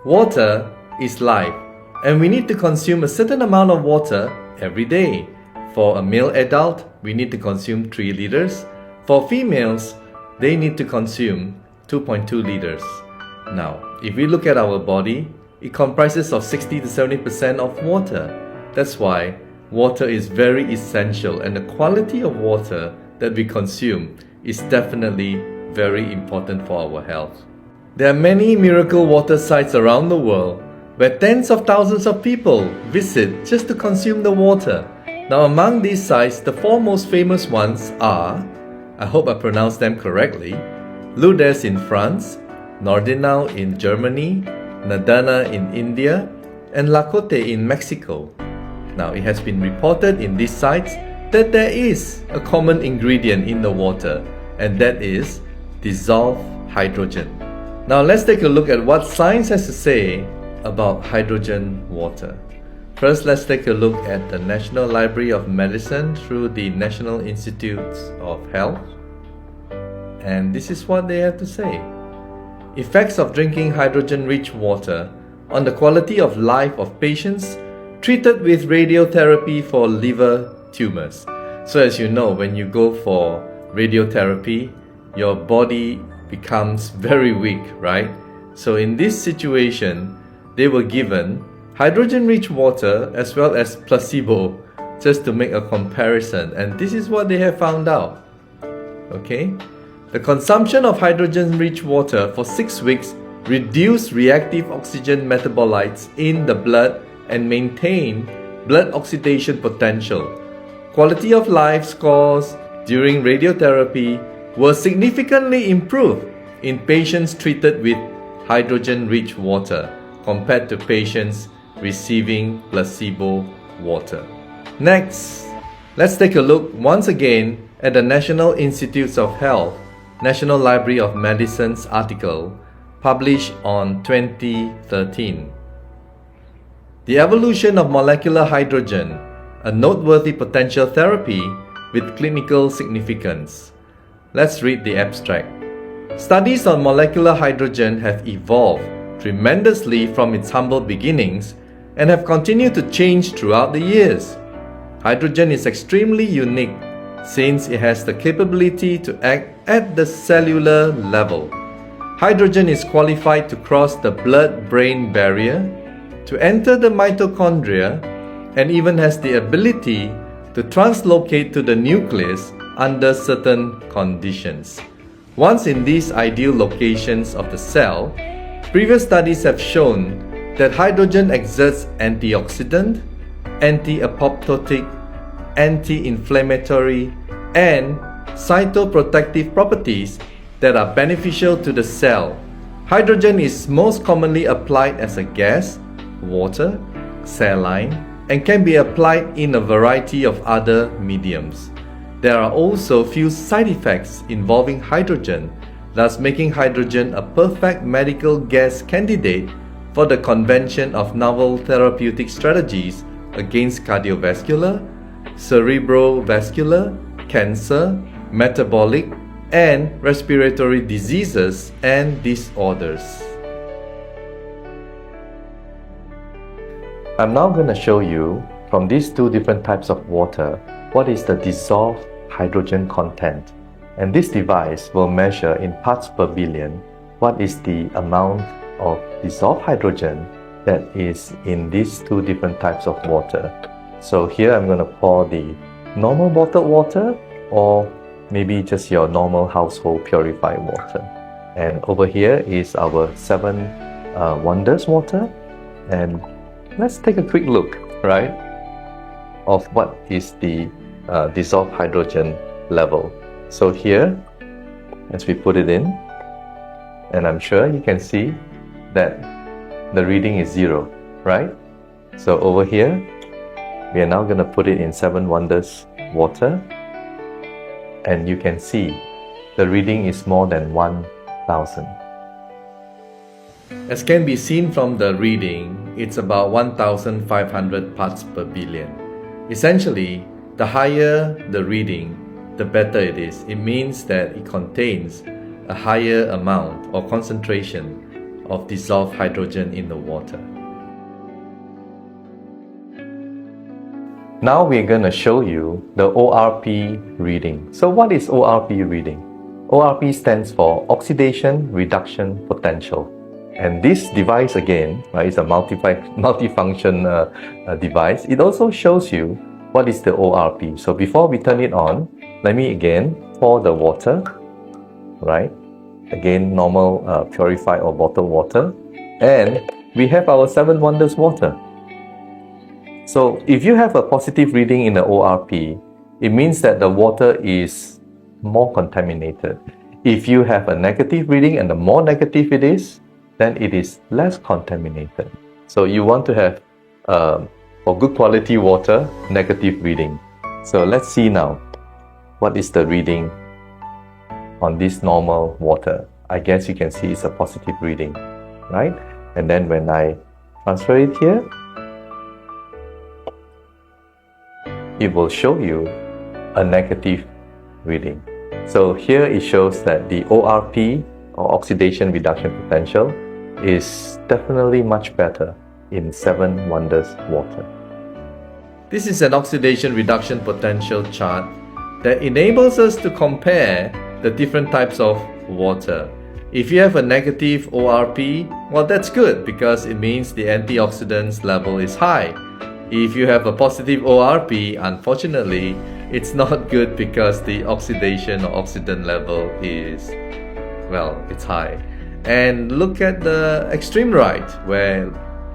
Water is life, and we need to consume a certain amount of water every day. For a male adult, we need to consume 3 liters. For females, they need to consume 2.2 liters. Now, if we look at our body, it comprises of 60 to 70% of water. That's why water is very essential, and the quality of water that we consume is definitely very important for our health. There are many miracle water sites around the world where tens of thousands of people visit just to consume the water. Now, among these sites, the 4 most famous ones are, I hope I pronounced them correctly, Lourdes in France, Nordenau in Germany, Nadana in India, and Lacote in Mexico. Now, it has been reported in these sites that there is a common ingredient in the water, and that is dissolved hydrogen. Now, let's take a look at what science has to say about hydrogen water. First, let's take a look at the National Library of Medicine through the National Institutes of Health. And this is what they have to say. Effects of drinking hydrogen-rich water on the quality of life of patients treated with radiotherapy for liver tumors. So as you know, when you go for radiotherapy, your body becomes very weak, right? So in this situation, they were given hydrogen-rich water as well as placebo just to make a comparison, and this is what they have found out. Okay? The consumption of hydrogen-rich water for 6 weeks reduced reactive oxygen metabolites in the blood and maintained blood oxidation potential. Quality of life scores during radiotherapy were significantly improved in patients treated with hydrogen-rich water compared to patients receiving placebo water. Next, let's take a look once again at the National Institutes of Health, National Library of Medicine's article published on 2013. The evolution of molecular hydrogen, a noteworthy potential therapy with clinical significance. Let's read the abstract. Studies on molecular hydrogen have evolved tremendously from its humble beginnings and have continued to change throughout the years. Hydrogen is extremely unique since it has the capability to act at the cellular level. Hydrogen is qualified to cross the blood-brain barrier, to enter the mitochondria, and even has the ability to translocate to the nucleus under certain conditions. Once in these ideal locations of the cell, previous studies have shown that hydrogen exerts antioxidant, anti-apoptotic, anti-inflammatory, and cytoprotective properties that are beneficial to the cell. Hydrogen is most commonly applied as a gas, water, saline, and can be applied in a variety of other mediums. There are also few side effects involving hydrogen, thus making hydrogen a perfect medical gas candidate for the convention of novel therapeutic strategies against cardiovascular, cerebrovascular, cancer, metabolic, and respiratory diseases and disorders. I'm now going to show you from these 2 different types of water what is the dissolved hydrogen content, and this device will measure in parts per billion what is the amount of dissolved hydrogen that is in these 2 different types of water. So here I'm going to pour the normal bottled water, or maybe just your normal household purified water, and over here is our 7 Wonders water, and let's take a quick look, right, of what is the dissolved hydrogen level. So here, as we put it in, and I'm sure you can see that the reading is 0, right? So over here, we are now going to put it in 7 Wonders water, and you can see the reading is more than 1,000. As can be seen from the reading, it's about 1,500 parts per billion. Essentially, the higher the reading, the better it is. It means that it contains a higher amount or concentration of dissolved hydrogen in the water. Now we're going to show you the ORP reading. So what is ORP reading? ORP stands for Oxidation Reduction Potential. And this device again, right, is a multifunction device. It also shows you what is the ORP. So before we turn it on, let me again pour the water, right? Again, normal purified or bottled water. And we have our 7 Wonders water. So if you have a positive reading in the ORP, it means that the water is more contaminated. If you have a negative reading, and the more negative it is, then it is less contaminated. So you want to have, for good quality water, negative reading. So let's see now, what is the reading on this normal water? I guess you can see it's a positive reading, right? And then when I transfer it here, it will show you a negative reading. So here it shows that the ORP, or oxidation reduction potential, is definitely much better in 7 Wonders water. This is an oxidation reduction potential chart that enables us to compare the different types of water. If you have a negative ORP, well, that's good because it means the antioxidants level is high. If you have a positive ORP, unfortunately, it's not good because the oxidation or oxidant level is, well, it's high. And look at the extreme right, where,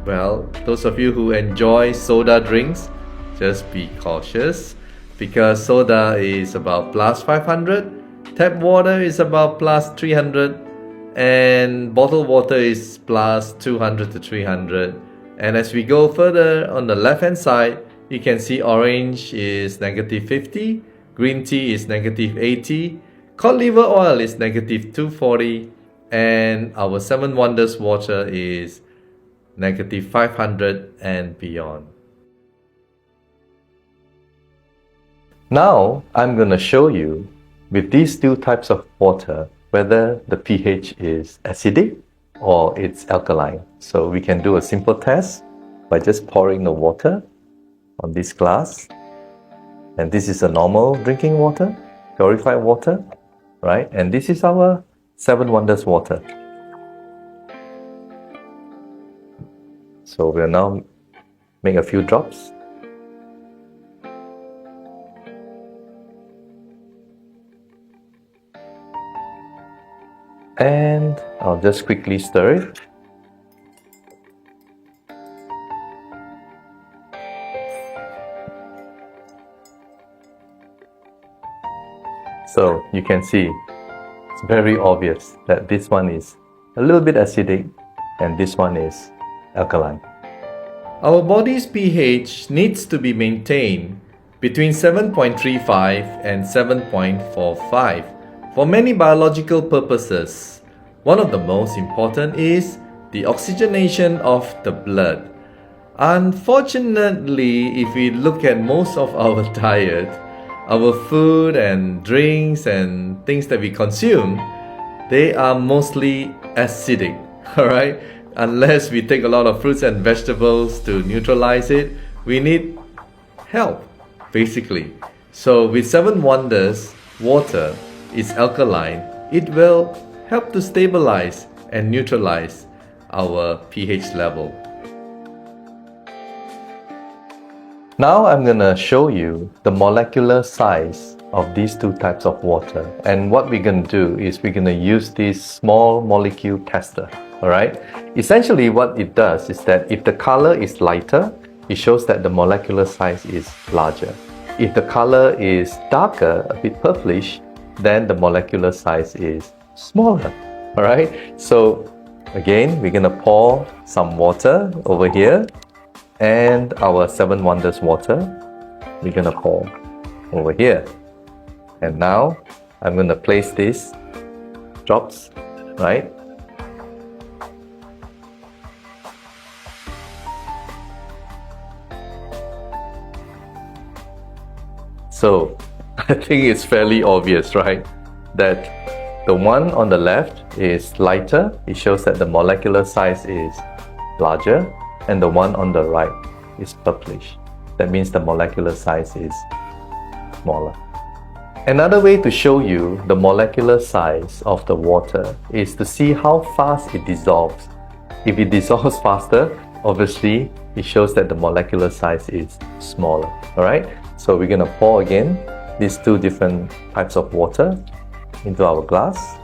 well, those of you who enjoy soda drinks, just be cautious because soda is about plus 500, tap water is about plus 300, and bottled water is plus 200 to 300. And as we go further on the left hand side, you can see orange is negative 50, green tea is negative 80, cod liver oil is negative 240, and our 7 Wonders water is negative 500 and beyond. Now I'm going to show you with these 2 types of water whether the pH is acidic or it's alkaline. So we can do a simple test by just pouring the water on this glass. And this is a normal drinking water, purified water, right? And this is our 7 Wonders water. So we'll now make a few drops. And I'll just quickly stir it. So you can see it's very obvious that this one is a little bit acidic and this one is alkaline. Our body's pH needs to be maintained between 7.35 and 7.45 for many biological purposes. One of the most important is the oxygenation of the blood. Unfortunately, if we look at most of our diet, our food and drinks and things that we consume, they are mostly acidic, alright? Unless we take a lot of fruits and vegetables to neutralize it, we need help, basically. So with 7 Wonders water is alkaline, it will help to stabilize and neutralize our pH level. Now I'm going to show you the molecular size of these 2 types of water. And what we're going to do is we're going to use this small molecule tester. Alright? Essentially what it does is that if the color is lighter, it shows that the molecular size is larger. If the color is darker, a bit purplish, then the molecular size is smaller. Alright? So again, we're going to pour some water over here. And our 7 Wonders water, we're going to pour over here. And now I'm going to place these drops, right? So I think it's fairly obvious, right? That The one on the left is lighter. It shows that the molecular size is larger, and the one on the right is purplish. That means the molecular size is smaller. Another way to show you the molecular size of the water is to see how fast it dissolves. If it dissolves faster, obviously it shows that the molecular size is smaller. Alright, so we're going to pour again these two different types of water into our glass.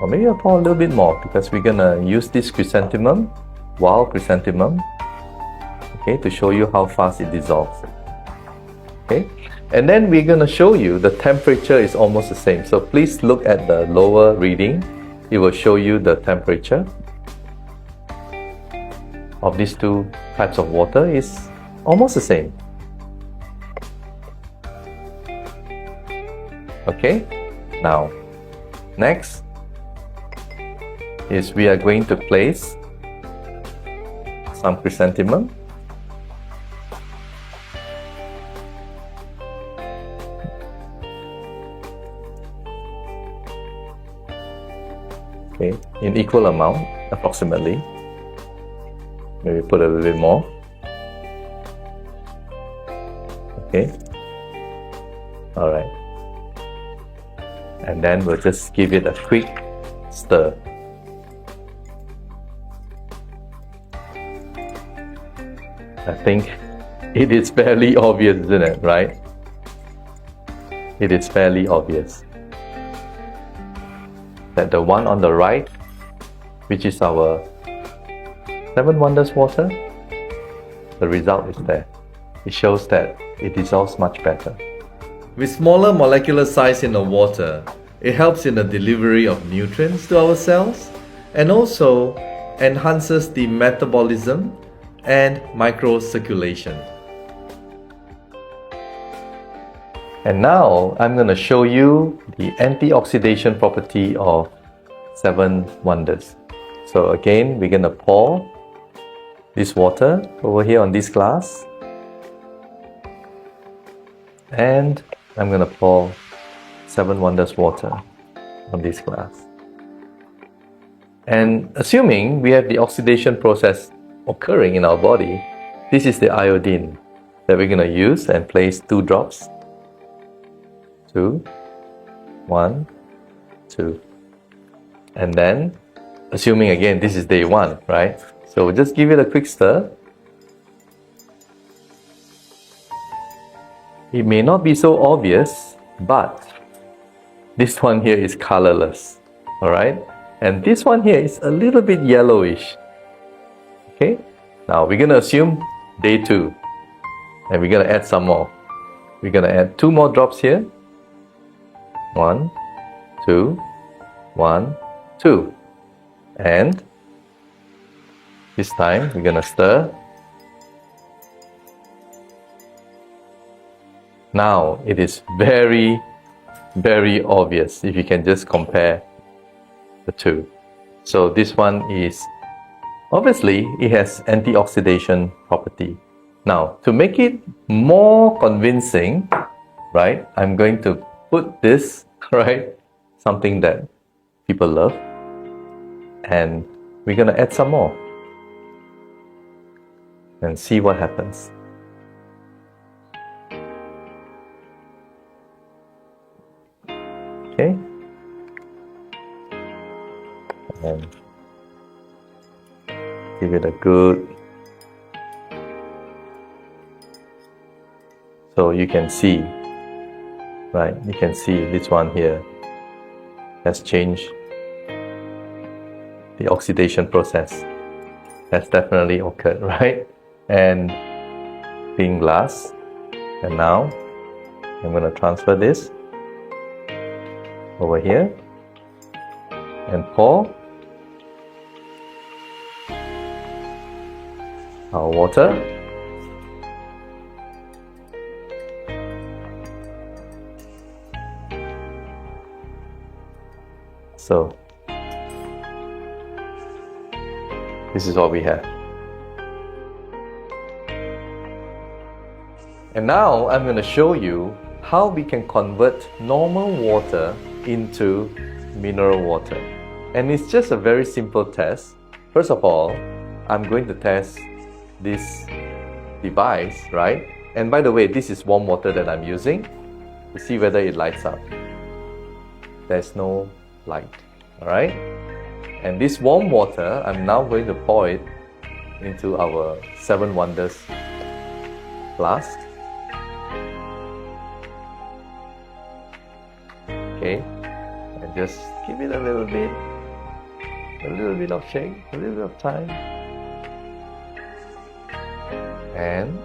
Or maybe I'll pour a little bit more because we're going to use this chrysanthemum, wild chrysanthemum, okay, to show you how fast it dissolves. Okay, and then we're going to show you the temperature is almost the same. So please look at the lower reading. It will show you the temperature of these two types of water is almost the same. Okay, now next is we are going to place some chrysanthemum. Okay, in equal amount, approximately. Maybe put a little bit more. Okay. Alright. And then we'll just give it a quick stir. I think it is fairly obvious, isn't it? Right? It is fairly obvious that the one on the right, which is our 7 Wonders water, the result is there. It shows that it dissolves much better. With smaller molecular size in the water, it helps in the delivery of nutrients to our cells and also enhances the metabolism and microcirculation. And now I'm going to show you the antioxidation property of 7 Wonders. So again, we're going to pour this water over here on this glass, and I'm going to pour 7 Wonders water on this glass. And assuming we have the oxidation process occurring in our body, this is the iodine that we're going to use and place 2 drops. 2, 1, 2. And then, assuming again this is day 1, right? So we'll just give it a quick stir. It may not be so obvious, but this one here is colorless, alright? And this one here is a little bit yellowish. Okay, now we're going to assume day 2, and we're going to add some more. We're going to add 2 more drops here. 1, 2, 1, 2. And this time we're going to stir. Now it is very, very obvious if you can just compare the two. So this one is, obviously it has antioxidation property. Now to make it more convincing, right, I'm going to put this, right, something that people love, and we're going to add some more and see what happens. Okay, and give it a good, so you can see, right, you can see this one here has changed. The oxidation process has definitely occurred, right? And being glass, and now I'm going to transfer this over here and pour our water. So this is what we have. And now I'm going to show you how we can convert normal water into mineral water. And it's just a very simple test. First of all, I'm going to test this device, right? And by the way, this is warm water that I'm using to see whether it lights up. There's no light, alright? And this warm water, I'm now going to pour it into our 7 Wonders flask. Okay, and just give it a little bit of shake, a little bit of time, and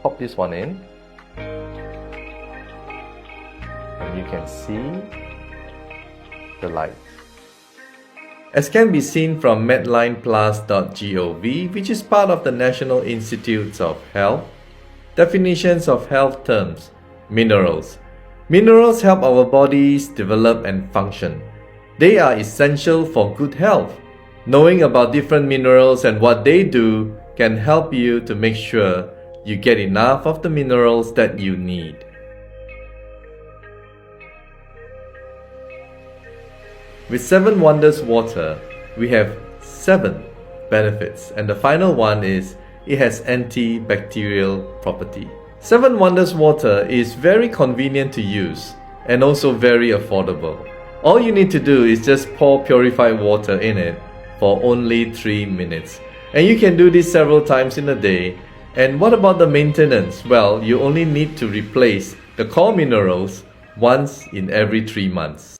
pop this one in, and you can see the light. As can be seen from medlineplus.gov, which is part of the National Institutes of Health, definitions of health terms: minerals. Minerals help our bodies develop and function. They are essential for good health. Knowing about different minerals and what they do can help you to make sure you get enough of the minerals that you need. With 7 Wonders water, we have 7 benefits, and the final one is it has antibacterial property. 7 Wonders water is very convenient to use and also very affordable. All you need to do is just pour purified water in it for only 3 minutes. And you can do this several times in a day. And what about the maintenance? Well, you only need to replace the core minerals once in every 3 months.